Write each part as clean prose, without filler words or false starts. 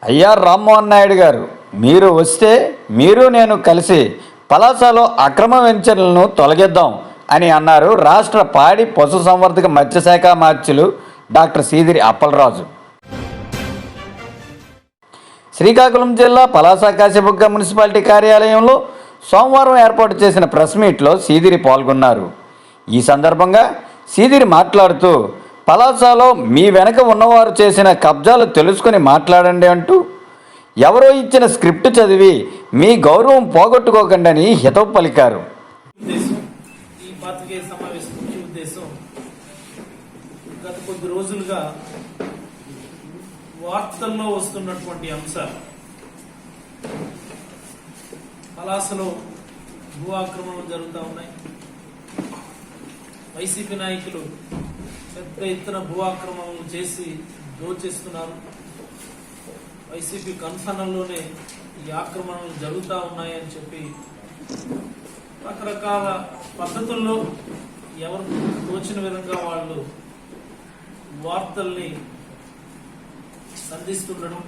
అయ్యా రామ్మోహన్ నాయుడు గారు, మీరు వస్తే మీరు నేను కలిసి పలాసలో అక్రమ వెంచర్లను తొలగిద్దాం అని అన్నారు రాష్ట్ర పాడి పశుసంవర్ధక మత్స్యశాఖ మార్చులు డాక్టర్ సీదిరి అప్పలరాజు. శ్రీకాకుళం జిల్లా పలాస కాశీబుగ్గ మున్సిపాలిటీ కార్యాలయంలో సోమవారం ఏర్పాటు చేసిన ప్రెస్ మీట్లో సీదిరి పాల్గొన్నారు. ఈ సందర్భంగా సీదిరి మాట్లాడుతూ, పలాసలో మీ వెనక ఉన్నవారు చేసిన కబ్జాలు తెలుసుకుని మాట్లాడండి అంటూ, ఎవరో ఇచ్చిన స్క్రిప్ట్ చదివి మీ గౌరవం పోగొట్టుకోకండి అని హితవు పలికారు. గత కొద్ది రోజులుగా వార్తల్లో వస్తున్నటువంటి అంశాలు, పలాసలో భూ ఆక్రమణలు జరుగుతూ ఉన్నాయి. వైసీపీ నాయకులు పెద్ద ఎత్తున భూ ఆక్రమణలు చేసి దోచేస్తున్నారు. వైసీపీ కన్ఫర్నంలోనే ఈ ఆక్రమణలు జరుగుతూ ఉన్నాయని చెప్పి రకరకాల పద్ధతుల్లో ఎవరు తోచిన విధంగా వాళ్ళు వార్తల్ని సంధిస్తుండడం,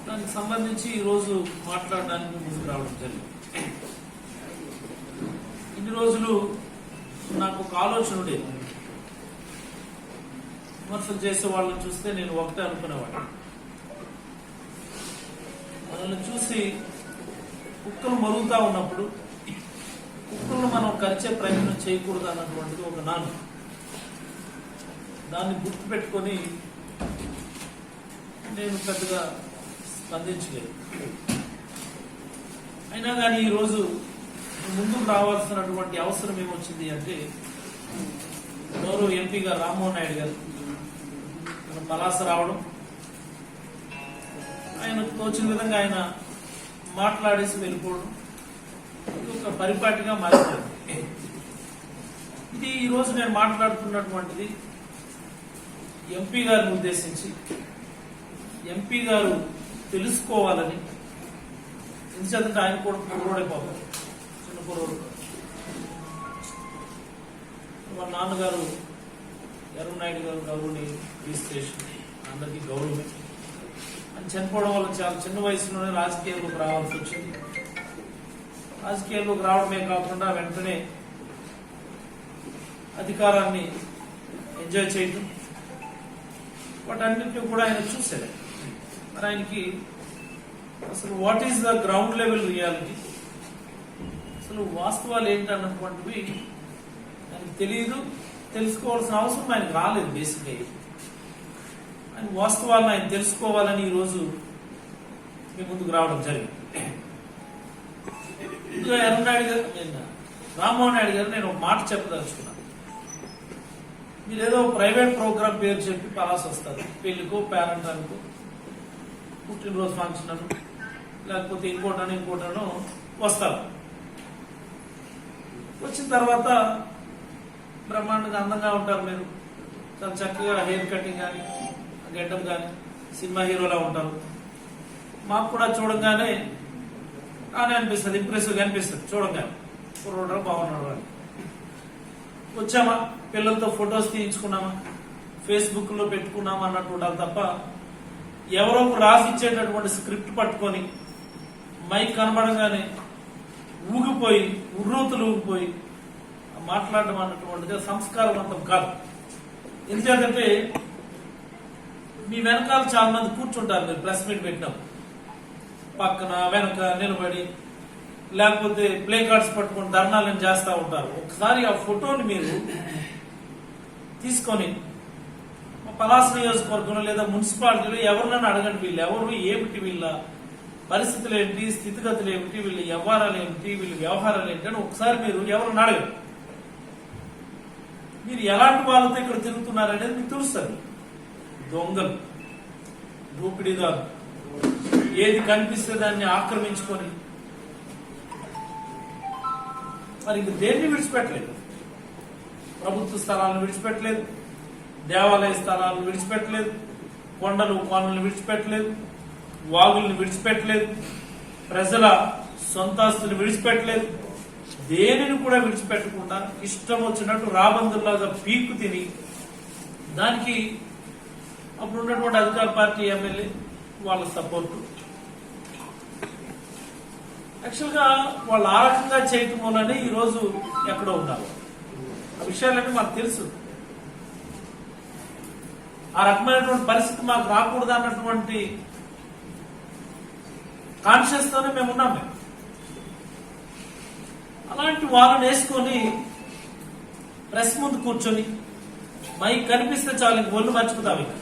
దానికి సంబంధించి ఈరోజు మాట్లాడడానికి ముందుకు రావడం జరిగింది. ఇన్ని రోజులు నాకు ఒక ఆలోచన ఉండేది, విమర్శలు చేసే వాళ్ళని చూస్తే నేను ఒకటే అనుకునేవాడిని, మనల్ని చూసి కుక్కలు మరుగుతా ఉన్నప్పుడు కుక్కలను మనం కరిచే ప్రయత్నం చేయకూడదు అన్నటువంటిది ఒక నాను. దాన్ని గుర్తుపెట్టుకొని నేను పెద్దగా స్పందించలేదు. అయినా కానీ ఈరోజు ముందుకు రావాల్సినటువంటి అవసరం ఏమొచ్చింది అంటే, గౌరవ ఎంపీ గారు రామ్మోహన్ నాయుడు గారు మన పలాస రావడం, ఆయన తోచిన విధంగా ఆయన మాట్లాడేసి వెళ్ళిపోవడం, ఇది ఒక పరిపాటిగా మారిపోయింది. ఇది ఈరోజు నేను మాట్లాడుతున్నటువంటిది ఎంపీ గారిని ఉద్దేశించి, ఎంపీ గారు తెలుసుకోవాలని. ఎందుకంటే ఆయన కూడా కుర్రోడైపోతారు, చిన్న కుర్రోడు. వాళ్ళ నాన్నగారు ఎర్రనాయుడు గారు గౌరవని రిజిస్ట్రేషన్ అందరికీ గౌరవమే. అని చనిపోవడం వల్ల చాలా చిన్న వయసులోనే రాజకీయాల్లోకి రావాల్సి వచ్చింది. రాజకీయాల్లోకి రావడమే కాకుండా వెంటనే అధికారాన్ని ఎంజాయ్ చేయటం, వాటన్నింటినీ కూడా ఆయన చూశారు. మరి ఆయనకి అసలు what is the ground level reality, అసలు వాస్తవాలు ఏంటన్నటువంటివి ఆయనకు తెలియదు. తెలుసుకోవాల్సిన అవసరం ఆయనకు రాలేదు. బేసిక్గా ఆయన వాస్తవాలను ఆయన తెలుసుకోవాలని ఈరోజు మీ ముందుకు రావడం జరిగింది. ముందుగా ఎర్రనాయుడు గారు, రామ్మోహన్ నాయుడు గారు, నేను ఒక మాట చెప్పదలుచుకున్నాను. మీరు ఏదో ప్రైవేట్ ప్రోగ్రామ్ పేరు చెప్పి పలాస వస్తారు, పెళ్లికో పేరెంటానికో పుట్టినరోజు ఫంక్షన్ అను లేకపోతే ఇంకోటనో వస్తారు. వచ్చిన తర్వాత బ్రహ్మాండంగా అందంగా ఉంటారు, మీరు చాలా చక్కగా హెయిర్ కటింగ్ కానీ గెడ్డం కానీ సినిమా హీరోలా ఉంటారు. మాకు కూడా చూడంగానే అని అనిపిస్తుంది, ఇంప్రెసివ్గా అనిపిస్తుంది. చూడంగానే కుర్రోడ్రా బాగున్నాడు అని వచ్చామా, పిల్లలతో ఫొటోస్ తీయించుకున్నామా, ఫేస్బుక్ లో పెట్టుకున్నామా అన్నట్టు ఉండాలి తప్ప, ఎవరో రాసి ఇచ్చేటటువంటి స్క్రిప్ట్ పట్టుకొని మైక్ కనబడంగానే ఊగిపోయి ఉర్రూతులు ఊగిపోయి మాట్లాడడం అన్నటువంటిది సంస్కారవంతం కాదు. ఎందుకంటే మీ వెనకాల చాలా మంది కూర్చుంటారు. మీరు ప్రెస్ మీట్ పెట్టినప్పుడు పక్కన వెనక నిలబడి లేకపోతే ప్లే కార్డ్స్ పట్టుకొని ధర్నాలను చేస్తూ ఉంటారు. ఒకసారి ఆ ఫోటోని మీరు తీసుకొని పలాస నియోజకవర్గంలో లేదా మున్సిపాలిటీలో ఎవరినైనా అడగండి, వీళ్ళు ఎవరు, ఏమిటి, వీళ్ళ పరిస్థితులు ఏంటి, స్థితిగతులు ఏమిటి, వీళ్ళ వ్యవహారాలు ఏమిటి, వీళ్ళ వ్యవహారాలు ఏంటి అని ఒకసారి మీరు ఎవరిని అడగండి. మీరు ఎలాంటి వాళ్ళతో ఇక్కడ తిరుగుతున్నారనేది మీకు తెలుస్తుంది. దొంగలు, దోపిడీదారు, ఏది కనిపిస్తే దాన్ని ఆక్రమించుకొని మరి ఇంక దేన్ని విడిచిపెట్టలేదు. ప్రభుత్వ స్థలాలను విడిచిపెట్టలేదు, దేవాలయ స్థలాలను విడిచిపెట్టలేదు, కొండలు కోనలను విడిచిపెట్టలేదు, వాగుల్ని విడిచిపెట్టలేదు, ప్రజల సొంతాస్తులు విడిచిపెట్టలేదు. దేనిని కూడా అప్పుడు ఉన్నటువంటి అధికార పార్టీ ఎమ్మెల్యే వాళ్ళ సపోర్టు. యాక్చువల్గా వాళ్ళు ఆ రకంగా చేయటం వల్లనే ఈరోజు ఎక్కడో ఉన్నారు. ఆ విషయాలన్నీ మాకు తెలుసు. ఆ రకమైనటువంటి పరిస్థితి మాకు రాకూడదు అన్నటువంటి కాన్షియస్ తోనే మేము ఉన్నాం. అలాంటి వాళ్ళని వేసుకొని ప్రెస్ ముందు కూర్చొని మైక్ కనిపిస్తే చాలు ఇంక ఒళ్ళు మర్చిపోతావు. ఇక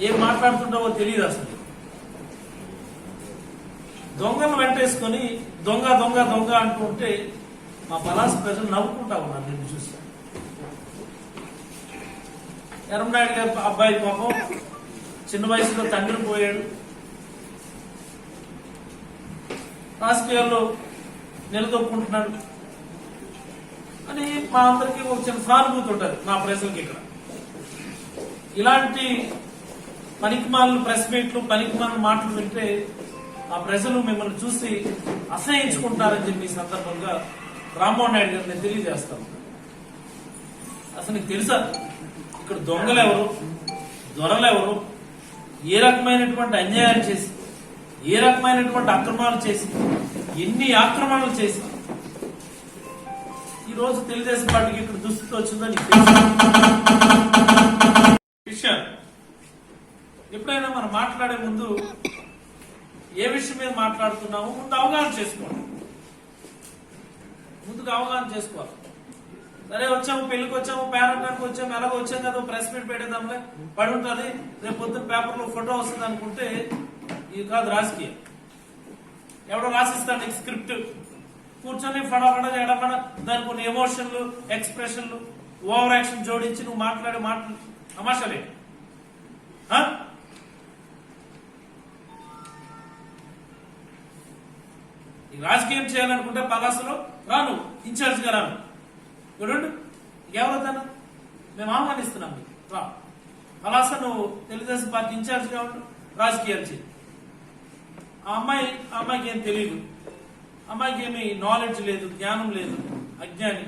ఏం మాట్లాడుతుంటావో తెలియదు. అసలు దొంగలను వెంటేసుకొని దొంగ దొంగ దొంగ అంటూ ఉంటే మా పలాస ప్రజలు నవ్వుకుంటా ఉన్నారు నేను చూసి. ఎర్రనాయుడు గారి అబ్బాయి పాపం చిన్న వయసులో తండ్రి పోయాడు, రాజకీయాల్లో నిలదొక్కుంటున్నాడు అని మా అందరికీ ఒక చిన్న సానుభూతి ఉంటుంది మా ప్రజలకి. ఇక్కడ ఇలాంటి పనికిమాలను ప్రెస్ మీట్లు పనికిమాలను మాటలు వింటే ఆ ప్రజలు మిమ్మల్ని చూసి అసహించుకుంటారని చెప్పి ఈ సందర్భంగా రామ్మోహన్ నాయుడు గారు నేను తెలియజేస్తాను. అసలు నీకు తెలుసా ఇక్కడ దొంగలెవరు, దొరలెవరు, ఏ రకమైనటువంటి అన్యాయాలు చేసి ఏ రకమైనటువంటి అక్రమాలు చేసి ఎన్ని ఆక్రమణలు చేసి ఈ రోజు తెలుగుదేశం పార్టీకి ఇక్కడ దుస్థితి వచ్చిందో నీకు తెలుసు. విషయం ఎప్పుడైనా మనం మాట్లాడే ముందు ఏ విషయం మీద మాట్లాడుతున్నామో ముందు అవగాహన చేసుకోవాలి. ముందుకు అవగాహన చేసుకోవాలి. సరే వచ్చాము, పెళ్లికి వచ్చాము, పేరెంటానికి వచ్చాము, ఎలాగో వచ్చాం కదా ప్రెస్ మీట్ పెట్టేద్దాంలే పడి ఉంటుంది, రేపు పొద్దున్న పేపర్లో ఫోటో వస్తుంది అనుకుంటే ఇది కాదు రాజకీయం. ఎవడో రాసిస్తాడు నీకు స్క్రిప్ట్, కూర్చొని ఫడాఫడా ఎడపడా దానికి కొన్ని ఎమోషన్లు ఎక్స్ప్రెషన్లు ఓవర్ యాక్షన్ జోడించి నువ్వు మాట్లాడే మాటలు తమాషాలే. ఈ రాజకీయం చేయాలనుకుంటే పలాసలో రాను, ఇన్ఛార్జ్ గా రాను, చూడండి ఎవరొద్దాను మేము ఆహ్వానిస్తున్నాం. రా పలాస నువ్వు తెలుగుదేశం పార్టీ ఇన్ఛార్జ్ గా ఉండు, రాజకీయాలు చేయి. ఆ అమ్మాయికి ఏం తెలియదు, అమ్మాయికి ఏమి నాలెడ్జ్ లేదు, జ్ఞానం లేదు, అజ్ఞాని,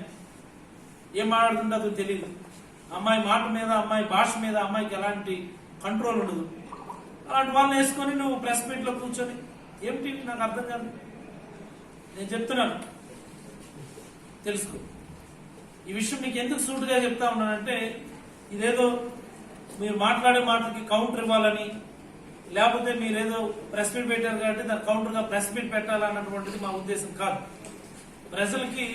ఏం మాట్లాడుతుందో అది తెలియదు. అమ్మాయి మాట మీద అమ్మాయి భాష మీద అమ్మాయికి ఎలాంటి కంట్రోల్ ఉండదు. అలాంటి వాళ్ళని వేసుకొని నువ్వు ప్రెస్ మీట్ లో కూర్చొని ఏమిటి నాకు అర్థం కాదు. నేను చెప్తున్నాను తెలుసుకో. ఈ విషయం నీకు ఎందుకు సూటుగా చెప్తా ఉన్నానంటే ఇదేదో మీరు మాట్లాడే మాటలకి కౌంటర్ ఇవ్వాలని, లేకపోతే మీరేదో ప్రెస్ మీట్ పెట్టారు కాబట్టి దాని కౌంటర్గా ప్రెస్ మీట్ పెట్టాలన్నటువంటిది మా ఉద్దేశం కాదు. ప్రజలకి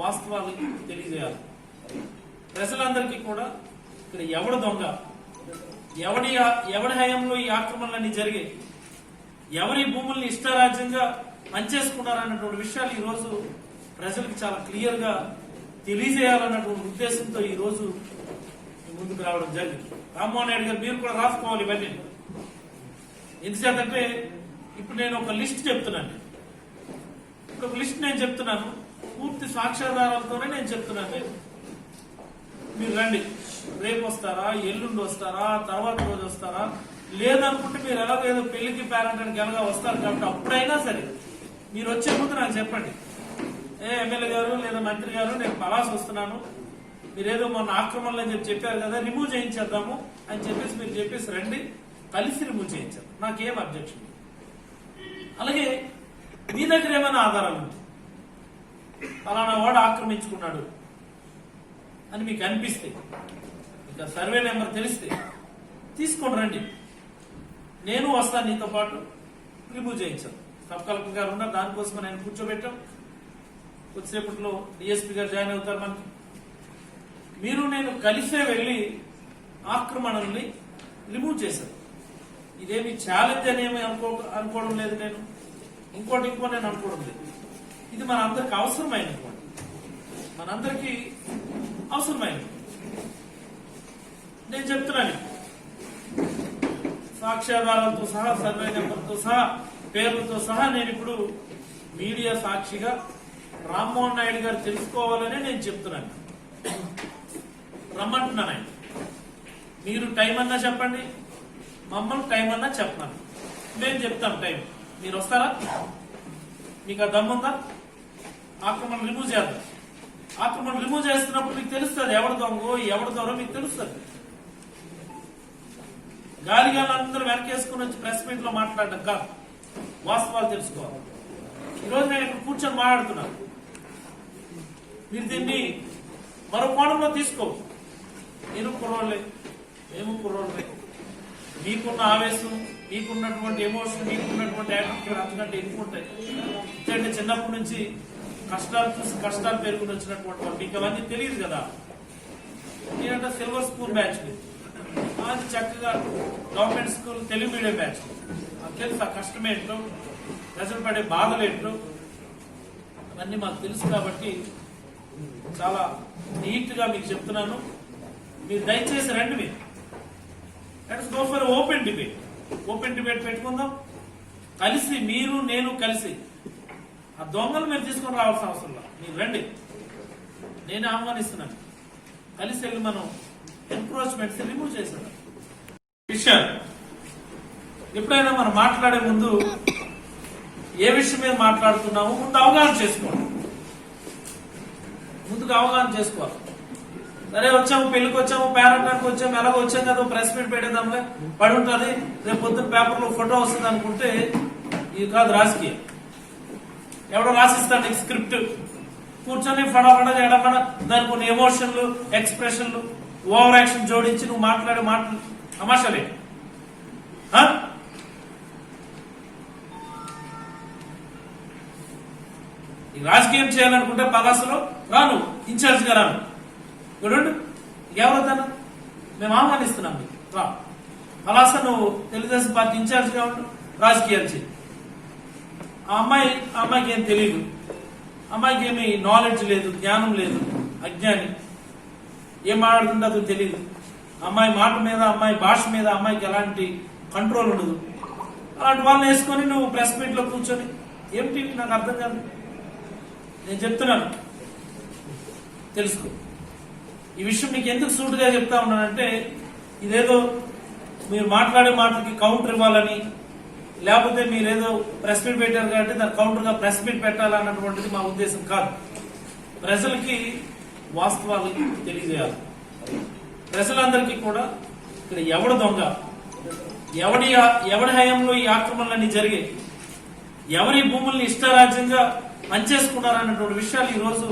వాస్తవాలు తెలియజేయాలి. ప్రజలందరికీ కూడా ఇక్కడ ఎవడు దొంగ, ఎవడి హయాంలో ఈ ఆక్రమణలన్నీ జరిగాయి, ఎవరి భూముల్ని ఇష్టారాజ్యంగా పనిచేసుకున్నారన్నటువంటి విషయాలు ఈ రోజు ప్రజలకు చాలా క్లియర్ గా తెలియజేయాలన్నటువంటి ఉద్దేశంతో ఈ రోజు ముందుకు రావడం జరిగింది. రామ్మోహన్ నాయుడు గారు మీరు కూడా రాసుకోవాలి ఇవన్నీ. ఎందుచేతంటే ఇప్పుడు నేను ఒక లిస్ట్ చెప్తున్నాను. ఇప్పుడు ఒక లిస్ట్ నేను చెప్తున్నాను, పూర్తి సాక్ష్యాధారాలతోనే నేను చెప్తున్నాను. మీరు రండి, రేపు వస్తారా, ఎల్లుండి వస్తారా, తర్వాత రోజు వస్తారా, లేదనుకుంటే మీరు ఎలాగేదో పెళ్లికి పేరెంటానికి ఎలాగా వస్తారు కాబట్టి అప్పుడైనా సరే మీరు వచ్చే ముందు నాకు చెప్పండి. ఎమ్మెల్యే గారు లేదా మంత్రి గారు నేను పలాస వస్తున్నాను, మీరేదో మొన్న ఆక్రమణలు అని చెప్పారు కదా, రిమూవ్ చేయించేద్దాము అని చెప్పేసి మీరు చెప్పేసి రండి, కలిసి రిమూవ్ చేయించారు, నాకేం అబ్జెక్షన్. అలాగే మీ దగ్గర ఏమైనా ఆధారాలు ఉంది, ఫలానా వాడు ఆక్రమించుకున్నాడు అని మీకు అనిపిస్తే, ఇక సర్వే నెంబర్ తెలిస్తే తీసుకొని రండి, నేను వస్తాను నీతో పాటు, రిమూవ్ చేయించాను. సబ్ కలెక్టర్ గారు ఉన్నారు, దానికోసం నేను కూర్చోబెట్టాం. కొద్దిసేపట్లో డిఎస్పీ గారు జాయిన్ అవుతారు. మనకి మీరు నేను కలిసే వెళ్ళి ఆక్రమణల్ని రిమూవ్ చేశాను. ఇదేమి ఛాలెంజ్ అని ఏమి అనుకోవడం లేదు, నేను ఇంకో నేను అనుకోవడం లేదు. ఇది మనందరికి అవసరమైనటువంటి, మనందరికీ అవసరమైనది. నేను చెప్తున్నాను సాక్ష్యాధారాలతో సహా, సర్వే నెంబర్తో సహా, పేర్లతో సహా నేను ఇప్పుడు మీడియా సాక్షిగా రామ్మోహన్ నాయుడు గారు తెలుసుకోవాలని నేను చెప్తున్నాను. రమ్మంటున్నాను ఆయన. మీరు టైం అన్నా చెప్పండి, మమ్మల్ని టైం అన్నా చెప్పండి, మేము చెప్తాం టైం. మీరు వస్తారా? మీకు ఆ దమ్ముందా? ఆక్రమణ రిమూవ్ చేద్దాం. ఆక్రమణ రిమూవ్ చేస్తున్నప్పుడు మీకు తెలుస్తుంది ఎవడు దొంగో ఎవడు దొరో మీకు తెలుస్తుంది. గాలిగాలు అందరూ వెనకేసుకుని వచ్చి ప్రెస్ మీట్ లో మాట్లాడడం కాదు, వాస్తవాలు తెలుసుకోవాలి. ఈరోజు నేను ఇక్కడ కూర్చొని మాట్లాడుతున్నాను, మీరు దీన్ని మరో కోణంలో తీసుకోవచ్చు. నేను కుర్రోళ్ళే, మేము కుర్రోళ్ళే, మీకున్న ఆవేశం, మీకున్నటువంటి ఎమోషన్, మీకున్నటువంటి యాటిట్యూడ్ అంతకంటే ఎక్కువ ఉంటాయి. ఎందుకంటే చిన్నప్పటి నుంచి కష్టాలు చూసి కష్టాలు పెరుగుని వచ్చినటువంటి వాళ్ళు, మీకు అవన్నీ తెలియదు కదా. నేనంటే సిల్వర్ స్కూల్ బ్యాచ్, అది చక్కగా government school Telugu medium batch. నాకు తెలుసు ఆ కష్టం ఏంటో, ప్రజలు పడే బాధలు ఏంటో అవన్నీ మాకు తెలుసు. కాబట్టి చాలా నీట్ గా మీకు చెప్తున్నాను, మీరు దయచేసి రండి. మీరు let's go for open debate. Open debate పెట్టుకుందాం కలిసి, మీరు నేను కలిసి. ఆ దొంగలు మీరు తీసుకొని రావాల్సిన అవసరం లేదు, మీరు రండి, నేను ఆహ్వానిస్తున్నాను. కలిసి వెళ్ళి మనం ఎన్క్రోచ్మెంట్స్ రిమూవ్ చేసాం. విషయాలు ఎప్పుడైనా మనం మాట్లాడే ముందు ఏ విషయం మీద మాట్లాడుతున్నామో ముందు అవగాహన చేసుకోండి. ముందుగా అవగాహన చేసుకోవాలి. సరే వచ్చాము, పెళ్లికి వచ్చాము, పేరెంటానికి వచ్చాము, ఎలాగో వచ్చాం కదా, ప్రెస్ మీట్ పెట్టేద్దాంలే, పడి ఉంటుంది, రేపు పొద్దున్న పేపర్లో ఫోటో వస్తుంది అనుకుంటే ఇది కాదు రాజకీయం. ఎవడో రాసిస్తాడు నీకు స్క్రిప్ట్, కూర్చొని ఫడాఫడా ఎడమడ దాని కొన్ని ఎమోషన్లు, ఎక్స్ప్రెషన్లు, ఓవర్ యాక్షన్ జోడించి నువ్వు మాట్లాడే మాటలు తమాషాలే. ఈ రాజకీయం చేయాలనుకుంటే పలాసలో రాను, ఇన్ఛార్జ్ గా రాను, చూడండి ఎవరొద్దాను, మేము ఆహ్వానిస్తున్నాం మీకు రా. పలాస నువ్వు తెలుగుదేశం పార్టీ ఇన్ఛార్జ్ గా ఉండు, రాజకీయాలు చేయి. ఆ అమ్మాయికి ఏం తెలియదు, అమ్మాయికి ఏమి నాలెడ్జ్ లేదు, జ్ఞానం లేదు, అజ్ఞాని, ఏం మాట్లాడుతుందో అది తెలియదు. అమ్మాయి మాట మీద, అమ్మాయి భాష మీద అమ్మాయికి ఎలాంటి కంట్రోల్ ఉండదు. అలాంటి వాళ్ళని వేసుకొని నువ్వు ప్రెస్ మీట్ లో కూర్చొని ఏమిటి నాకు అర్థం కాదు. నేను చెప్తున్నాను తెలుసుకో. ఈ విషయం మీకు ఎందుకు సూటుగా చెప్తా ఉన్నానంటే, ఇదేదో మీరు మాట్లాడే మాటలకి కౌంటర్ ఇవ్వాలని, లేకపోతే మీరేదో ప్రెస్ మీట్ పెట్టారు కాబట్టి దాని కౌంటర్ గా ప్రెస్ మీట్ పెట్టాలన్నటువంటిది మా ఉద్దేశం కాదు. ప్రజలకి వాస్తవాలు తెలియజేయాలి. ప్రజలందరికీ కూడా ఇక్కడ ఎవడు దొంగ, ఎవడి హయాంలో ఈ ఆక్రమణలన్నీ జరిగాయి, ఎవరి భూముల్ని ఇష్టారాజ్యంగా పనిచేసుకున్నారన్నటువంటి విషయాలు ఈ రోజు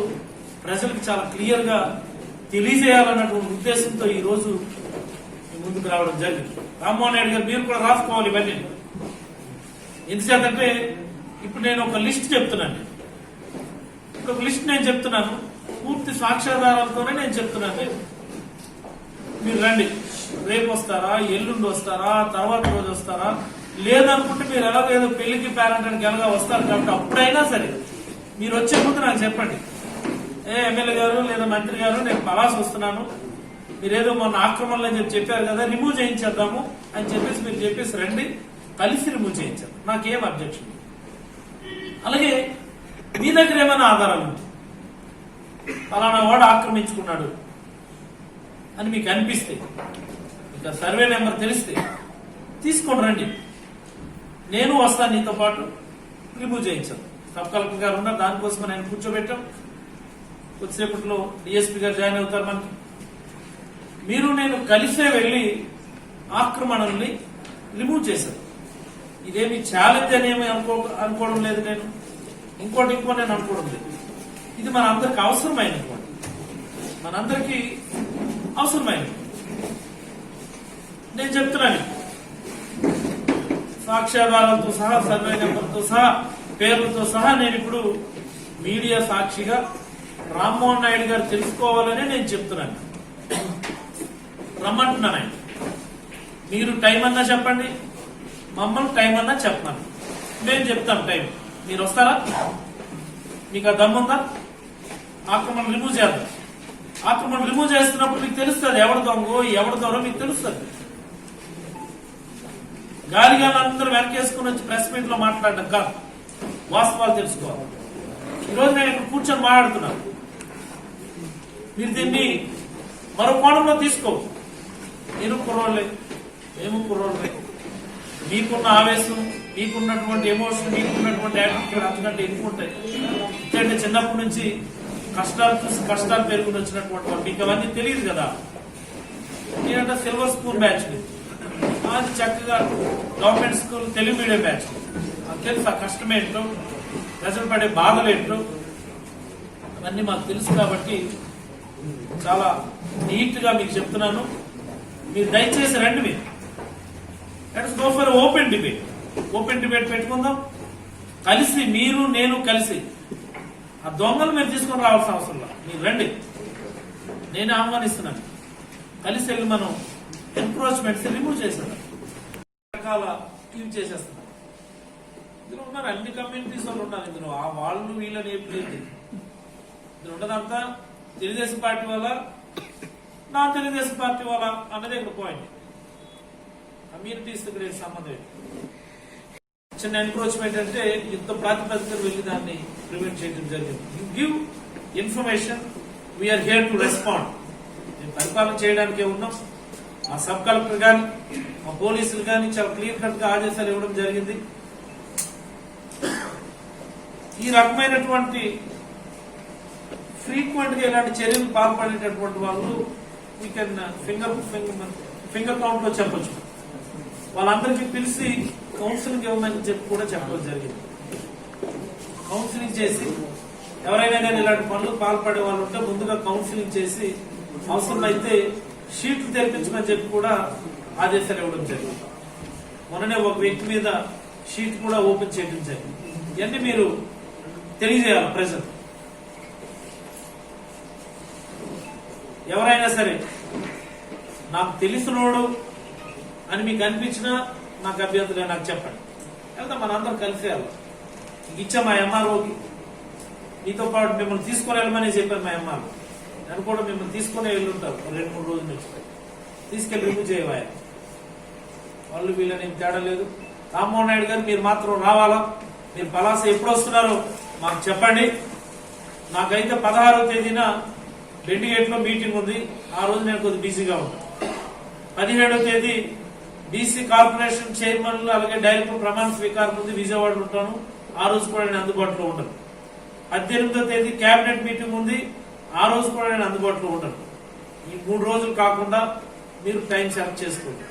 ప్రజలకు చాలా క్లియర్ గా తెలియజేయాలన్నటువంటి ఉద్దేశంతో ఈ రోజు ముందుకు రావడం జరిగింది. రామ్మోహన్ రెడ్డి గారు మీరు కూడా రాసుకోవాలి ఇవన్నీ. ఎందుచేతంటే ఇప్పుడు నేను ఒక లిస్ట్ చెప్తున్నాను, ఒక లిస్ట్ నేను చెప్తున్నాను, పూర్తి సాక్ష్యాధారాలతోనే నేను చెప్తున్నాను. మీరు రండి, రేపు వస్తారా, ఎల్లుండి వస్తారా, తర్వాత రోజు వస్తారా, లేదనుకుంటే మీరు ఎలాగేదో పెళ్లికి పేరెంటానికి ఎలాగా వస్తారు కాబట్టి అప్పుడైనా సరే మీరు వచ్చే ముందు నాకు చెప్పండి, ఎమ్మెల్యే గారు లేదా మంత్రి గారు నేను పలాస వస్తున్నాను, మీరేదో మొన్న ఆక్రమణలు అని చెప్పారు కదా, రిమూవ్ చేయించేద్దాము అని చెప్పేసి మీరు చెప్పేసి రండి, కలిసి రిమూవ్ చేయించారు, నాకేం అబ్జెక్షన్. అలాగే మీ దగ్గర ఏమైనా ఆధారాలు ఉంది, ఫలానా వాడు ఆక్రమించుకున్నాడు అని మీకు అనిపిస్తే, ఇక సర్వే నెంబర్ తెలిస్తే తీసుకొని రండి, నేను వస్తాను నీతో పాటు, రిమూవ్ చేయించాను. సబ్ కలెక్టర్ గారు ఉన్నారు, దానికోసం నేను కూర్చోబెట్టాం. కొద్దిసేపట్లో డిఎస్పీ గారు జాయిన్ అవుతారు. మనకి మీరు నేను కలిసే వెళ్లి ఆక్రమణల్ని రిమూవ్ చేశాను. ఇదేమి ఛాలెంజ్ అనేమి అనుకోవడం లేదు, నేను ఇంకో నేను అనుకోవడం లేదు. ఇది మన అందరికి అవసరమైనటువంటి, మనందరికీ అవసరమైనది. నేను చెప్తున్నాను, సాక్ష్యాధారాలతో సహా, సర్వే నెంబర్తో సహా, పేర్లతో సహా నేను ఇప్పుడు మీడియా సాక్షిగా రామ్మోహన్ నాయుడు గారు తెలుసుకోవాలని నేను చెప్తున్నాను. రమ్మంటున్నాను ఆయన. మీరు టైం అన్నా చెప్పండి, మమ్మల్ని టైం అన్నా చెప్పమని మేము చెప్తాం టైం. మీరు వస్తారా? మీకు ఆ దమ్ముందా? ఆక్రమణ రిమూవ్ చేద్దాం. ఆక్రమణ రిమూవ్ చేస్తున్నప్పుడు మీకు తెలుస్తుంది ఎవడు దొంగో ఎవడు దొరో మీకు తెలుస్తుంది. గాలిగాలు అందరూ వెనకేసుకుని వచ్చి ప్రెస్ మీట్ లో మాట్లాడడం కాదు, వాస్తవాలు తెలుసుకోవాలి. ఈరోజు నేను ఇక్కడ కూర్చొని మాట్లాడుతున్నాను, మీరు దీన్ని మరో కోణంలో తీసుకోవచ్చు. నేను కుర్రోళ్ళే, మేము కుర్రోళ్ళే, మీకున్న ఆవేశం, మీకున్నటువంటి ఎమోషన్, మీకున్నటువంటి యాటిట్యూడ్ అంతకంటే ఎక్కువ ఉంటాయి. ఎందుకంటే చిన్నప్పటి నుంచి కష్టాలు చూసి కష్టాలు పెరుగుని వచ్చినటువంటి వాళ్ళు, మీకు అవన్నీ తెలియదు కదా. నేనంటే సిల్వర్ స్పూన్ బ్యాచ్, అది చక్కగా government school Telugu medium batch. మాకు తెలుసు ఆ కష్టం ఏంటో, ప్రజలు పడే బాధలు ఏంటో అవన్నీ మాకు తెలుసు. కాబట్టి చాలా నీట్గా మీకు చెప్తున్నాను. మీరు దయచేసి రండి. మీరు let's go for open debate. Open debate పెట్టుకుందాం కలిసి, మీరు నేను కలిసి. ఆ దొంగలు మీరు తీసుకొని రావాల్సిన అవసరం లేదు. మీరు రండి, నేను ఆహ్వానిస్తున్నాను. కలిసి వెళ్ళి మనం ఎన్క్రోచ్మెంట్స్ రిమూవ్ చేసాం, రకాల ఇవి చేసేస్తున్నాం. ఇందులో ఉన్నారు అన్ని కమ్యూనిటీస్ వాళ్ళు ఉన్నారు. ఇందులో ఆ వాళ్ళు వీళ్ళని ఏం లేదు. ఇందులో ఉన్నదంతా తెలుగుదేశం పార్టీ వల్ల, నా తెలుగుదేశం పార్టీ వల్ల అన్నదే ఇక్కడ పాయింట్. కమ్యూనిటీస్ ఇక్కడ సంబంధం ఏంటి? చిన్న ఎన్క్రోచ్మెంట్ అంటే యుద్ధ ప్రాతిపదికన వెళ్ళి దాన్ని ప్రివెంట్ చేయడం జరిగింది. You give information, we are here to respond. మేము పరిపాలన చేయడానికే ఉన్నాం. మా సబ్ కలెక్టర్ కానీ మా పోలీసులు కానీ చాలా క్లియర్ కట్ గా ఆదేశాలు ఇవ్వడం జరిగింది. ఈ రకమైనటువంటి ఫ్రీక్వెంట్ గా ఇలాంటి చర్యలు పాల్పడేటటువంటి వాళ్ళు వీ కెన్ ఫింగర్ కౌంట్ లో చెప్పొచ్చు. వాళ్ళందరికీ పిలిచి కౌన్సిలింగ్ ఇవ్వమని చెప్పి కూడా చెప్పడం జరిగింది. కౌన్సిలింగ్ చేసి ఎవరైనా కానీ ఇలాంటి పనులు పాల్పడే వాళ్ళు ఉంటే ముందుగా కౌన్సిలింగ్ చేసి అవసరమైతే షీట్లు తెరిపించమని చెప్పి కూడా ఆదేశాలు ఇవ్వడం జరిగింది. మొన్ననే ఒక వ్యక్తి మీద షీట్ కూడా ఓపెన్ చేయడం జరిగింది. ఇవన్నీ మీరు తెలియజేయాలి ప్రజలు. ఎవరైనా సరే నాకు తెలిసినోడు అని మీకు అనిపించినా నాకు అభ్యర్థులుగా నాకు చెప్పండి. వెళ్తాం, మనందరం కలిసి వెళ్ళాలి. ఇచ్చా మా ఎంఆర్ఓకి, మీతో పాటు మిమ్మల్ని తీసుకొని వెళ్ళమని చెప్పాను మా ఎంఆర్ఓ. నన్ను కూడా మిమ్మల్ని తీసుకునే వెళ్ళుంటారు 2-3 రోజుల నుంచి. తీసుకెళ్లి రిమూవ్ చేయవా వాళ్ళు వీళ్ళని తేడా లేదు. రామ్మోహన్ నాయుడు గారు మీరు మాత్రం రావాలా, మీరు పలాస ఎప్పుడు వస్తున్నారో మాకు చెప్పండి. నాకైతే 16వ తేదీన బెండిగేట్ లో మీటింగ్ ఉంది. ఆ రోజు నేను కొద్దిగా బిజీగా ఉంటాను. 17వ తేదీ బీసీ కార్పొరేషన్ చైర్మన్లు అలాగే డైరెక్టర్ ప్రమాణ స్వీకారం ఉంది, విజయవాడలో ఉంటాను. ఆ రోజు కూడా నేను అందుబాటులో ఉండను. 18వ తేదీ కేబినెట్ మీటింగ్ ఉంది, ఆ రోజు కూడా నేను అందుబాటులో ఉండను. ఈ 3 రోజులు కాకుండా మీరు టైం సెలెక్ట్ చేసుకోండి.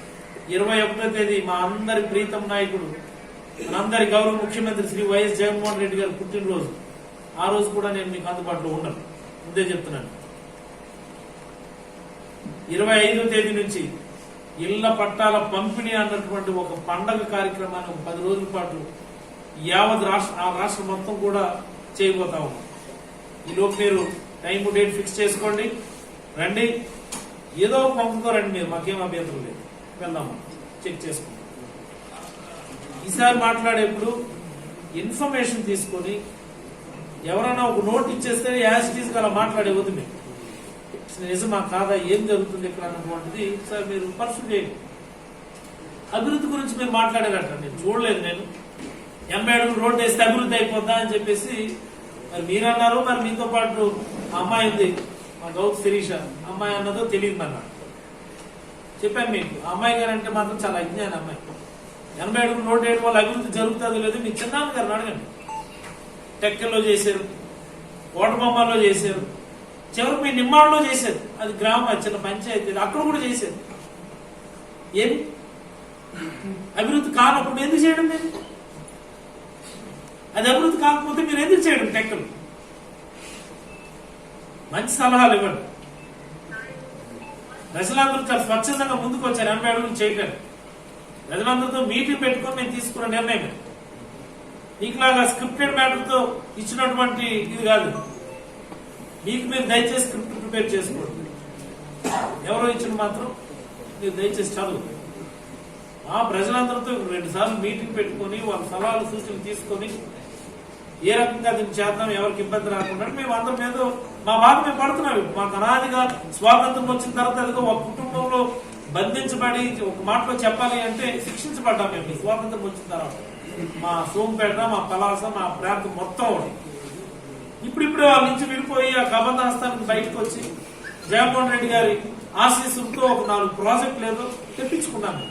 21వ తేదీ మా అందరి ప్రీతం నాయకుడు, మనందరి గౌరవ ముఖ్యమంత్రి శ్రీ వైఎస్ జగన్మోహన్ రెడ్డి గారి పుట్టినరోజు. ఆ రోజు కూడా నేను మీకు అందుబాటులో ఉండను, ముందే చెప్తున్నాను. 25వ తేదీ నుంచి ఇళ్ల పట్టాల పంపిణీ అన్నటువంటి ఒక పండగ కార్యక్రమాన్ని 10 రోజుల పాటు యావత్ రాష్ట్రం మొత్తం కూడా చేయబోతా ఉన్నాం. ఈలోపు మీరు టైం డేట్ ఫిక్స్ చేసుకోండి, రండి. ఏదో పంపుతో రండి, మీరు మాకేం అభ్యంతరం లేదు. వెళ్దాము, చెక్ చేసుకుందాం. ఈసారి మాట్లాడేప్పుడు ఇన్ఫర్మేషన్ తీసుకొని ఎవరైనా ఒక నోట్ ఇచ్చేస్తే యాజ్ ఇట్ ఈజ్ అలా మాట్లాడేవద్దు. మీరు నిజమా కాదా, ఏం జరుగుతుంది ఇక్కడ అన్నటువంటిది సార్ మీరు పర్సూ చేయండి. అభివృద్ధి గురించి మీరు మాట్లాడారట, నేను చూడలేదు. నేను 80 అడుగులు రోడ్డు వేస్తే అభివృద్ధి అయిపోద్దా అని చెప్పేసి మరి మీరు అన్నారు. మరి మీతో పాటు అమ్మాయి ఉంది, మా గౌత్ శిరీష అమ్మాయి అన్నదో తెలియదు అన్నాడు. చెప్పాను మీకు, అమ్మాయి గారు అంటే మాత్రం చాలా అజ్ఞాన అమ్మాయి. 80 అడుగులు రోడ్డు వేయడం వల్ల అభివృద్ధి జరుగుతుందో లేదు మీ చిన్నాన్న గారిని అడగండి. టెక్కల్లో చేశారు, కోటబొమ్మల్లో చేశారు, చివరికి మీ నిమ్మాళ్ళలో చేశారు. అది గ్రామం, చిన్న పంచాయతీ, అక్కడ కూడా చేశారు. ఏమి అభివృద్ధి కానప్పుడు ఎందుకు చేయడం? మీరు అది అభివృద్ధి కాకపోతే మీరు ఎందుకు చేయడం? టెక్కలు మంచి సలహాలు ఇవ్వండి. ప్రజలందరూ చాలా స్వచ్ఛందంగా ముందుకు వచ్చారు 80 అడుగులు చేయడానికి. ప్రజలందరితో మీటింగ్ పెట్టుకొని నేను తీసుకున్న నిర్ణయం. మీకులాగా స్క్రిప్టెడ్ మ్యాటర్తో ఇచ్చినటువంటి ఇది కాదు. మీకు మీరు దయచేసి స్క్రిప్ట్ ప్రిపేర్ చేసుకోండి. ఎవరో ఇచ్చిన మాత్రం మీరు దయచేసి చదువు. ఆ ప్రజలందరితో 2 సార్లు మీటింగ్ పెట్టుకొని వాళ్ళ సలహాలు సూచనలు తీసుకొని ఏ రకంగా దీన్ని చేద్దాం, ఎవరికి ఇబ్బంది రాకుండా మేము అందరి మీద మా బాధ మేము పడుతున్నాం. మాకు అనాదిగా స్వాతంత్రం వచ్చిన తర్వాత ఒక కుటుంబంలో బంధించబడి ఒక మాటలో చెప్పాలి అంటే శిక్షించబడ్డాం మేము స్వాతంత్రం వచ్చిన తర్వాత. మా సోంపేట, మా పలాస, మా ప్రాంతం మొత్తం ఇప్పుడిప్పుడే వాళ్ళ నుంచి విడిపోయి ఆ కబంధాస్తానికి బయటకు వచ్చి జగన్మోహన్ రెడ్డి గారి ఆశీస్సులతో ఒక 4 ప్రాజెక్టులు ఏదో తెప్పించుకున్నాను.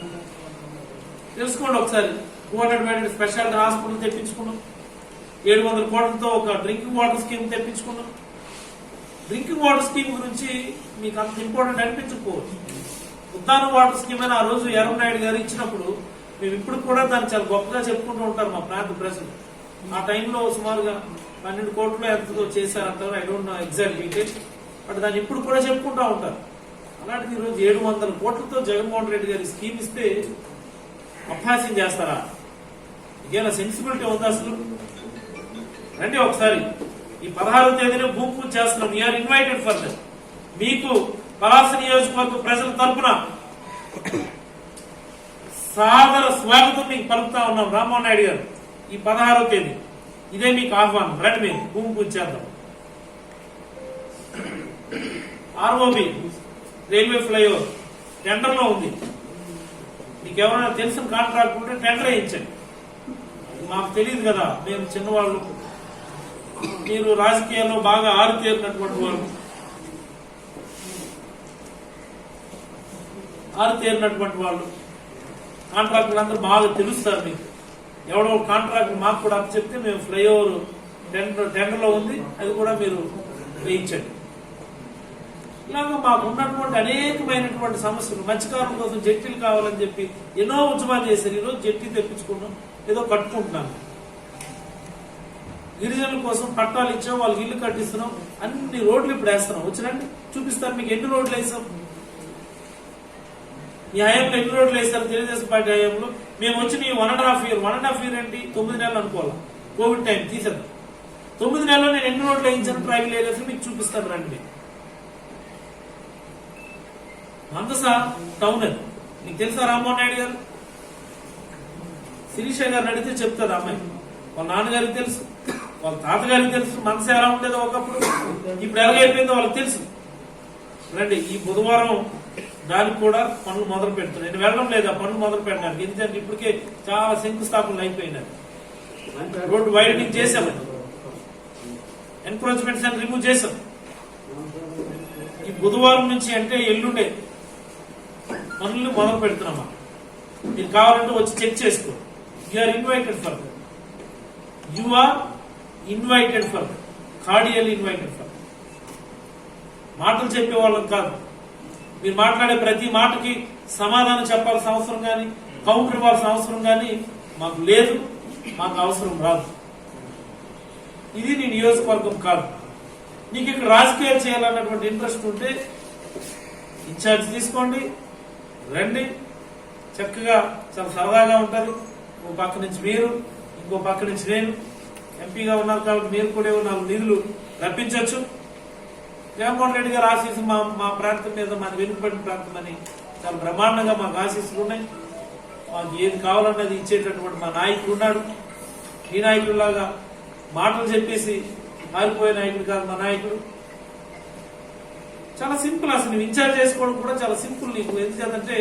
తెలుసుకోండి ఒకసారి. 200 బెడెడ్ స్పెషాలిటీ హాస్పిటల్ తెప్పించుకున్నాం. 700 కోట్లతో ఒక డ్రింకింగ్ వాటర్ స్కీమ్ తెప్పించుకున్నాం. డ్రింకింగ్ వాటర్ స్కీమ్ గురించి మీకు అంత ఇంపార్టెంట్ అనిపించకపోవచ్చు. ఉద్దాన వాటర్ స్కీమ్ అని ఆ రోజు ఎర్రనాయుడు గారు ఇచ్చినప్పుడు మేము ఇప్పుడు కూడా దాన్ని చాలా గొప్పగా చెప్పుకుంటూ ఉంటారు మా ప్రాంత ప్రజలు. ఆ టైంలో సుమారుగా 12 కోట్లు ఎంతో చేశారంటారు, I don't know exact details, but దాన్ని ఇప్పుడు కూడా చెప్పుకుంటూ ఉంటారు. అలాంటిది ఈరోజు 700 కోట్లతో జగన్మోహన్ రెడ్డి గారి స్కీమ్ ఇస్తే అభ్యాసం చేస్తారా? ఇదేనా సెన్సిబిలిటీ ఉందా అసలు? రండి ఒకసారి ఈ 16వ తేదీన భూమి పూజ చేస్తున్నాం. You are invited for that. మీకు పలాస నియోజకవర్గ ప్రజల తరఫున సాదర స్వాగతం మీకు పలుకుతా ఉన్నాం. రామ్మోహన్ నాయుడు గారు ఈ 16వ తేదీ ఇదే మీకు ఆహ్వానం. రండి మీరు భూమి పూజ చేద్దాం. ఆర్ఓబి రైల్వే ఫ్లైఓవర్ టెండర్ లో ఉంది. మీకు ఎవరైనా తెలిసిన కాంట్రాక్ట్ ఉంటే టెండర్ వేయించండి. మాకు తెలియదు కదా, మేము చిన్నవాళ్ళు, మీరు రాజకీయాల్లో బాగా ఆరితేరినటువంటి వాళ్ళు కాంట్రాక్టులు అందరూ బాగా తెలుస్తారు మీకు. ఎవడో కాంట్రాక్ట్ మాకు కూడా అప్పు చెప్తే మేము ఫ్లైఓవర్ టెండర్లో ఉంది, అది కూడా మీరు వేయించండి. ఇలాగా మాకు ఉన్నటువంటి అనేకమైనటువంటి సమస్యలు, మత్స్యకారుల కోసం జట్టీలు కావాలని చెప్పి ఎన్నో ఉద్యమాలు చేశారు. ఈరోజు జట్టీ తెప్పించుకున్నాం, ఏదో కట్టుకుంటున్నాను. గిరిజనుల కోసం పట్టాలు ఇచ్చాం, వాళ్ళకి ఇల్లు కట్టిస్తున్నాం, అన్ని రోడ్లు ఇప్పుడు వేస్తున్నాం. వచ్చినండి చూపిస్తారు మీకు ఎన్ని రోడ్లు వేసాం. ఈ హయాంలో ఎన్ని రోడ్లు వేస్తారు తెలుగుదేశం పార్టీ హయాంలో. మేము వచ్చి ఈ 1.5 ఇయర్ ఏంటి 9 నెలలు అనుకోవాలి, కోవిడ్ టైం తీసేద్దాం. 9 నెలల్లో నేను ఎన్ని రోడ్లు వేయించాను ట్రైబల్ ఏరియాస్ మీకు చూపిస్తాను రండి. మందస టౌన్ అది మీకు తెలుసా? రామ్మోహన్ నాయుడు గారు, శిరీష గారిని అడిగితే చెప్తారు అమ్మాయి. వాళ్ళ నాన్నగారికి తెలుసు, వాళ్ళ తాతగారికి తెలుసు మనసు ఎలా ఉండేదో ఒకప్పుడు, ఇప్పుడు ఎలాగైపోయిందో వాళ్ళకి తెలుసు. రండి ఈ బుధవారం దానికి కూడా పనులు మొదలు పెడుతున్నాయి. నేను వెళ్ళడం లేదు ఆ పనులు మొదలు పెట్టడానికి, ఎందుకంటే ఇప్పటికే చాలా శంకుస్థాపనలు అయిపోయినాయి. రోడ్డు వైడనింగ్ చేసాం, ఎన్క్రోచ్మెంట్స్ అని రిమూవ్ చేసాం. ఈ బుధవారం నుంచి అంటే ఎల్లుండే పనులు మొదలు పెడుతున్నామా. మీరు కావాలంటే వచ్చి చెక్ చేసుకో. You are invited for that. You are invited for that, cordial invited for that. మాటలు చెప్పే వాళ్ళకి కాదు, మీరు మాట్లాడే ప్రతి మాటకి సమాధానం చెప్పాల్సిన అవసరం కానీ కౌంటర్ ఇవ్వాల్సిన అవసరం కానీ మాకు లేదు, మాకు అవసరం రాదు. ఇది నీ నియోజకవర్గం కాదు. నీకు ఇక్కడ రాజకీయాలు చేయాలన్నటువంటి ఇంట్రెస్ట్ ఉంటే ఇన్ఛార్జ్ తీసుకోండి, రండి. చక్కగా చాలా సరదాగా ఉంటుంది. ఓ పక్క నుంచి మీరు, ఇంకో పక్క నుంచి నేను. ఎంపీగా ఉన్నారు కాబట్టి మీరు కూడా 4 నిధులు రప్పించవచ్చు. జగన్మోహన్ రెడ్డి గారు ఆశీస్సు మా ప్రాంతం మీద, మన వెనుకబడిన ప్రాంతం అని చాలా బ్రహ్మాండంగా మాకు ఆశీస్సులు ఉన్నాయి. మాకు ఏది కావాలన్నది ఇచ్చేటటువంటి మా నాయకుడు ఉన్నాడు. ఈ నాయకుడిలాగా మాటలు చెప్పేసి మారిపోయే నాయకుడు కాదు మా నాయకుడు. చాలా సింపుల్, అసలు నువ్వు ఇన్ఛార్జ్ చేసుకోవడం కూడా చాలా సింపుల్ నీకు. ఎందుకంటే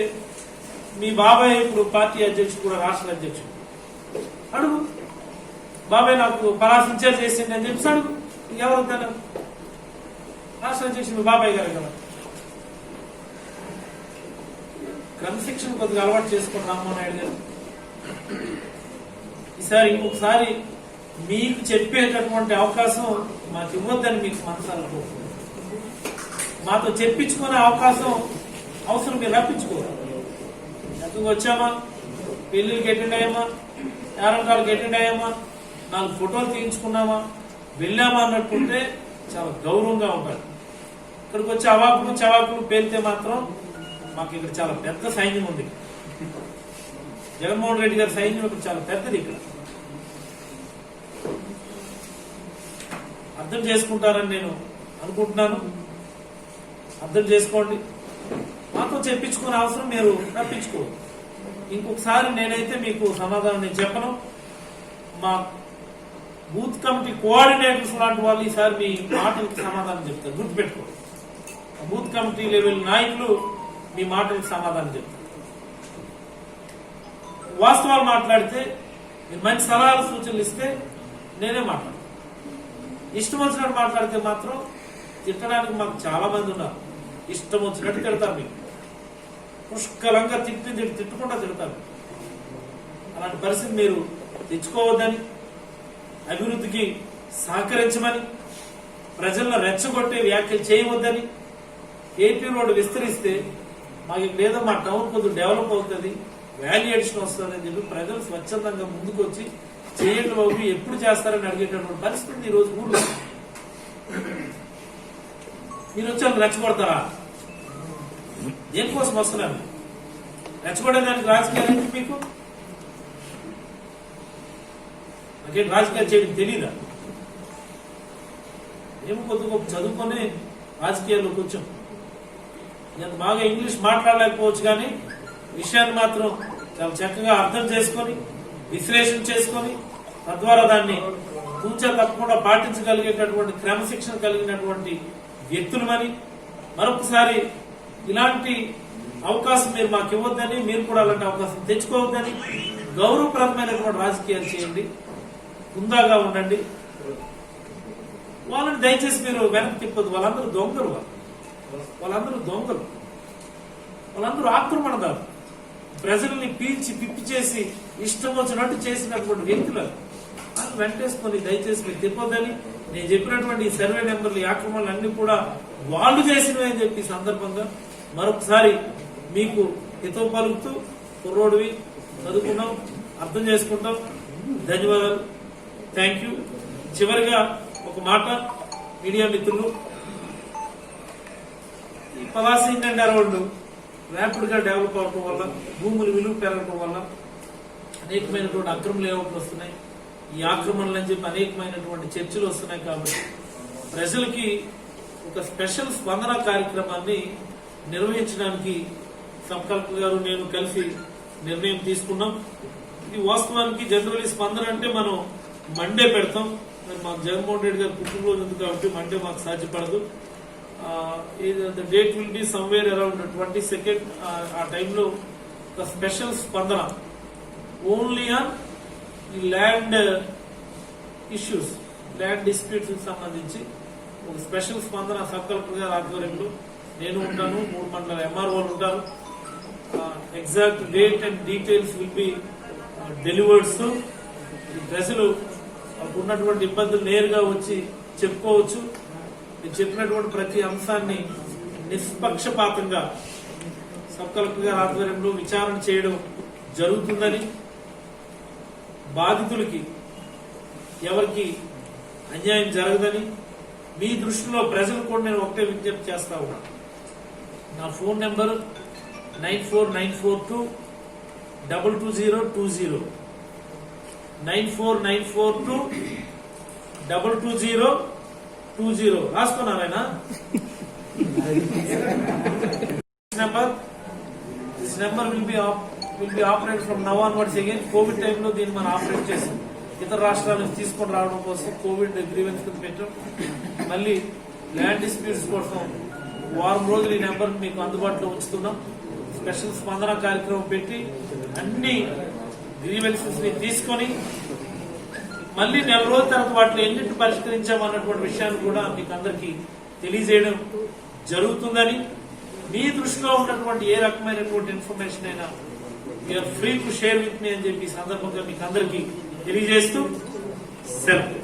మీ బాబాయ్ ఇప్పుడు పార్టీ అధ్యక్షుడు కూడా, రాష్ట్ర అధ్యక్షుడు. అడుగు, బాబాయ్ నాకు పలాస్ ఇన్ఛార్జ్ చేసింది అని చెప్పి అడుగు. ఎవరు వద్దాను? రాష్ట్ర అధ్యక్షుడు మీ బాబాయ్ గారు కదా. క్రమశిక్షణ కొద్దిగా అలవాటు చేసుకుని రామ్మోహన్ నాయుడు గారు ఈసారి ఇంకొకసారి మీకు చెప్పేటటువంటి అవకాశం మాకు ఇవ్వద్దని మీకు మనసాలకు మాతో చెప్పించుకునే అవకాశం అవసరం మీరు రప్పించుకోవాలి. ఎందుకు వచ్చామా, పెళ్లికి అటెండ్ అయ్యామా, యారంకాలకు అటెండ్ అయ్యామా, 4 ఫోటోలు తీయించుకున్నామా, వెళ్ళామా అన్నట్టుంటే చాలా గౌరవంగా ఉంటారు. ఇక్కడికి వచ్చి చవాకులు పేలితే మాత్రం మాకు ఇక్కడ చాలా పెద్ద సైన్యం ఉంది. జగన్మోహన్ రెడ్డి గారి సైన్యం ఇక్కడ చాలా పెద్దది. ఇక్కడ అర్థం చేసుకుంటారని నేను అనుకుంటున్నాను. అర్థం చేసుకోండి. మాతో చెప్పించుకునే అవసరం మీరు తప్పించుకోరు. ఇంకొకసారి నేనైతే మీకు సమాధానం నేను చెప్పను. మా బూత్ కమిటీ కోఆర్డినేటర్స్ లాంటి వాళ్ళు ఈసారి మీ మాటలకు సమాధానం చెప్తారు, గుర్తుపెట్టుకోండి. బూత్ కమిటీ లెవెల్ నాయకులు మీ మాటలకు సమాధానం చెప్తారు. వాస్తవాలు మాట్లాడితే, మీరు మంచి సలహాలు సూచనలు ఇస్తే నేనే మాట్లాడతాను. ఇష్టం వచ్చినట్టు మాట్లాడితే మాత్రం తిట్టడానికి మాకు చాలా మంది ఉన్నారు. ఇష్టం వచ్చినట్టు తిడతారు, మీకు పుష్కలంగా తిట్టకుండా తిడతారు. అలాంటి పరిస్థితి మీరు తెచ్చుకోవద్దని, అభివృద్ధికి సహకరించమని, ప్రజలను రెచ్చగొట్టే వ్యాఖ్యలు చేయవద్దని, ఏపీ రోడ్డు విస్తరిస్తే మాకు ఇక్కడ ఏదో మా టౌన్ కొద్దిగా డెవలప్ అవుతుంది, వాల్యుయేషన్ వస్తుంది అని చెప్పి ప్రజలు స్వచ్ఛందంగా ముందుకు వచ్చి చేయండి బాబు ఎప్పుడు చేస్తారని అడిగేటటువంటి పరిస్థితి ఈ రోజు ఊళ్ళో. మీరు వచ్చి రెచ్చగొడతారా? దేనికోసం వస్తున్నారు? రెచ్చగొడేదానికి రాజకీయాలు ఏంటి మీకు? నాకేం రాజకీయాలు చేయడం తెలీదా? మేము కొద్ది గొప్ప చదువుకొని రాజకీయాల్లోకి వచ్చాం. నేను బాగా ఇంగ్లీష్ మాట్లాడలేకపోవచ్చు, కానీ విషయాన్ని మాత్రం చాలా చక్కగా అర్థం చేసుకొని విశ్లేషణ చేసుకొని తద్వారా దాన్ని తూచా తప్పకుండా పాటించగలిగేటటువంటి క్రమశిక్షణ కలిగినటువంటి వ్యక్తులమని, మరొకసారి ఇలాంటి అవకాశం మీరు మాకు ఇవ్వద్దని, మీరు కూడా అలాంటి అవకాశం తెచ్చుకోవద్దని, గౌరవప్రదమైనటువంటి రాజకీయాలు చేయండి, హుందాగా ఉండండి. వాళ్ళని దయచేసి మీరు వెనక్కి తిప్పదు. వాళ్ళందరూ దొంగలు, వాళ్ళందరూ దొంగలు, వాళ్ళందరూ ఆక్రమణదారు, ప్రజల్ని పీల్చి పిప్పి చేసి ఇష్టం వచ్చినట్టు చేసినటువంటి వ్యక్తులు. వాళ్ళు వెంటేసుకొని దయచేసి మీరు తిప్పొద్దని, నేను చెప్పినటువంటి ఈ సర్వే నెంబర్లు, ఈ ఆక్రమణలు అన్ని కూడా వాళ్ళు చేసినవి అని చెప్పి సందర్భంగా మరొకసారి మీకు హితవు పలుకుతూ, కుర్రోడివి, చదువుకున్నాం, అర్థం చేసుకుంటాం, ధన్యవాదాలు, థ్యాంక్ యూ. చివరిగా ఒక మాట, మీడియా మిత్రులు, ఈ పలాస ఇండియన్ రోడ్డు ర్యాపిడ్ గా డెవలప్ అవడం వల్ల, భూముల విలువ పెరగడం వల్ల అనేకమైనటువంటి అక్రమ లేఅవుట్లు వస్తున్నాయి. ఈ ఆక్రమణలు అని చెప్పి అనేకమైనటువంటి చర్చలు వస్తున్నాయి. కాబట్టి ప్రజలకి ఒక స్పెషల్ స్పందన కార్యక్రమాన్ని నిర్వహించడానికి సబ్ కలెక్టర్ గారు నేను కలిసి నిర్ణయం తీసుకున్నాం. ఇది వాస్తవానికి జనరల్లీ స్పందన అంటే మనం మండే పెడతాం. మాకు జగన్మోహన్ రెడ్డి గారు పుట్టినరోజు ఉంది కాబట్టి మండే మాకు సాధ్యపడదు. The date will be somewhere around 22nd. ఆ టైంలో ఒక special Spandana only on land issues, land disputes కి సంబంధించి ఒక స్పెషల్ స్పందన సబ్ కలెక్టర్ గారి ఆధ్వర్యంలో నేను ఉంటాను, 3 మండల ఎంఆర్ఓలు ఉంటారు. Exact date and details will be delivereds. ప్రజలు ఉన్నటువంటి ఇబ్బందులు నేరుగా వచ్చి చెప్పుకోవచ్చు. మీరు చెప్పినటువంటి ప్రతి అంశాన్ని నిష్పక్షపాతంగా సబ్ కలెక్టర్ గారి ఆధ్వర్యంలో విచారణ చేయడం జరుగుతుందని, బాధితులకి ఎవరికి అన్యాయం జరగదని మీ దృష్టిలో ప్రజలు కూడా నేను ఒకటే విజ్ఞప్తి చేస్తా ఉన్నాను. నా ఫోన్ నెంబర్ 9494222020 9494222020 రాసుకున్నారైనా this number will be operate from now onwards again. Covid టైంలో దీన్ని మనం ఆపరేట్ చేసాం. ఇతర రాష్ట్రాల నుంచి తీసుకొని రావడం కోసం కోవిడ్ గ్రీవెన్స్ కింద పెట్టాం. మళ్ళీ ల్యాండ్ డిస్ప్యూట్స్ కోసం వారం రోజులు ఈ నెంబర్ మీకు అందుబాటులో ఉంచుతున్నాం. స్పెషల్ స్పందన కార్యక్రమం పెట్టి అన్ని గ్రీవెన్సెస్ ని తీసుకొని మళ్ళీ నెల రోజుల తర్వాత వాటిని ఎన్నింటి పరిష్కరించామన్నటువంటి విషయాన్ని కూడా మీకు అందరికీ తెలియజేయడం జరుగుతుందని, మీ దృష్టిలో ఉన్నటువంటి ఏ రకమైనటువంటి ఇన్ఫర్మేషన్ అయినా you are free to share with me అని చెప్పి సందర్భంగా మీకు అందరికీ తెలియజేస్తూ సెలవు.